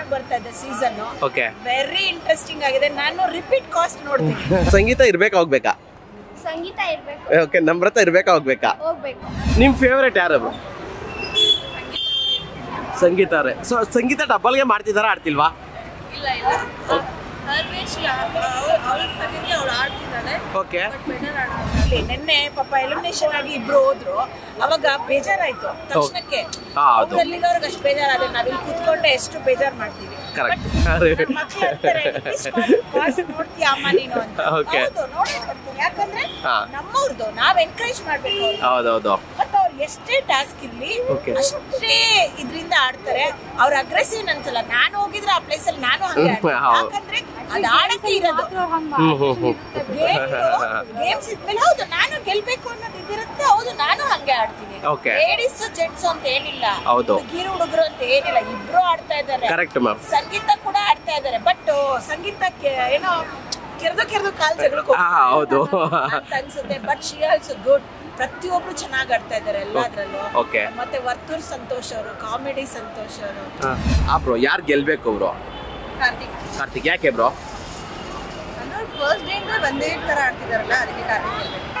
ಚೆನ್ನಾಗಿ ಬರ್ತಾ ಇದೆ ಸೀಸನ್. ಓಕೆ, ವೆರಿ ಇಂಟ್ರೆಸ್ಟಿಂಗ್ ಆಗಿದೆ. ನಾನು ರಿಪೀಟ್ ಕಾಸ್ಟ್ ನೋಡ್ತೀನಿ. ಸಂಗೀತ ಇರ್ಬೇಕಾ ಹೋಗ್ಬೇಕಾ? ಸಂಗೀತ ಇರ್ಬೇಕು. ಓಕೆ, ನಮ್ರತ ಇರ್ಬೇಕಾ ಹೋಗ್ಬೇಕಾ? ಹೋಗ್ಬೇಕು. ನಿಮ್ ಫೇವರೇಟ್ ಯಾರು? ಸಂಗೀತ ಅವರೇ. ಸೊ ಸಂಗೀತ ಡಬಲ್ಗೆ ಮಾಡ್ತಿದಾರಾ ಆಡ್ತಿಲ್ವಾ? ಇಲ್ಲ ಇಲ್ಲ, ಹರ್ವೇಶ್ ಅವಳು ಆಡ್ತಿದ್ದಾಳೆ. ಓಕೆ, ನಿನ್ನೆ ಪಾಪ ಎಲಿಮಿನೇಷನ್ ಆಗಿ ಇಬ್ರು ಹೋದ್ರು. ಅವಾಗ ಬೇಜಾರಾಯ್ತು ತಕ್ಷಣಕ್ಕೆ. ಅವ್ರಿಗೆ ಅಷ್ಟು ಬೇಜಾರಾದ್ರೆ ನಾವಿಲ್ಲಿ ಕೂತ್ಕೊಂಡೆ ಎಷ್ಟು ಬೇಜಾರ್ ಮಾಡ್ತೀವಿ. ಕರೆಕ್ಟ್. ನೋಡ್ತೀಯ ಅಮ್ಮ ನೀನು ಅಂತ. ಹೌದು, ನೋಡ್ಬೇಕು. ಯಾಕಂದ್ರೆ ನಮ್ಮವ್ರದ್ದು ನಾವ್ ಎನ್ಕರೇಜ್ ಮಾಡ್ಬೇಕು. ಹೌದೌದು. ಮತ್ತೆ ಅವ್ರು ಎಷ್ಟೇ ಟಾಸ್ಕ್ ಇರ್ಲಿ ಅಷ್ಟೇ ಇದ್ರಿಂದ ಆಡ್ತಾರೆ. ಅವ್ರ ಅಗ್ರೆಸಿವ್ ಅನ್ಸಲ್ಲ. ನಾನು ಹೋಗಿದ್ರೆ ಆ ಪ್ಲೇಸ್ ಅಲ್ಲಿ ನಾನು ಹಂಗೆ ಯಾಕಂದ್ರೆ ಅದು ಆಡಕ್ಕೆ ಇರೋದು. ಗೇಮ್ಸ್ ಇದ್ಮೇಲೆ ಹೌದು ನಾನು ಗೆಲ್ಬೇಕು ಅನ್ನೋದು ಇದಿರುತ್ತೆ. ಹೌದು, ನಾನು ಹಂಗೆ ಆಡ್ತೀನಿ. ಲೇಡೀಸ್ ಜೆಂಟ್ಸ್ ಅಂತ ಏನಿಲ್ಲ, ಹುಡುಗಿರು ಹುಡುಗರು ಅಂತ ಏನಿಲ್ಲ, ಇಬ್ರು ಆಡ್ತಾ ಇದ್ದಾರೆ. ಸಂಗೀತ ಕೂಡ ಆಡ್ತಾ ಇದ್ದಾರೆ. ಬಟ್ ಸಂಗೀತಕ್ಕೆ ಏನೋ ಕೆರೆದು ಕಾಲ್ ಜಗಳಕ್ಕೆ ಅನ್ಸುತ್ತೆ. But she also good. ಪ್ರತಿಯೊಬ್ರು ಚೆನ್ನಾಗಿ ಆಡ್ತಾ ಇದ್ದಾರೆ ಎಲ್ಲಾದ್ರಲ್ಲೂ. ಮತ್ತೆ ವರ್ತೂರ್ ಸಂತೋಷ್ ಅವರು, ಕಾಮಿಡಿ ಸಂತೋಷ್ ಅವರು. ಬ್ರೋ ಯಾರು ಗೆಲ್ಬೇಕು ಬ್ರೋ? ಕಾರ್ತಿಕ್. ಯಾಕೆ ಬ್ರೋ? ಫಸ್ಟ್ ಡೇ ಇಂದ ಒಂದೇ ತರ ಆಡ್ತಿದಾರಲ್ಲ, ಅದಕ್ಕೆ ಕಾರ್ತಿಕ್.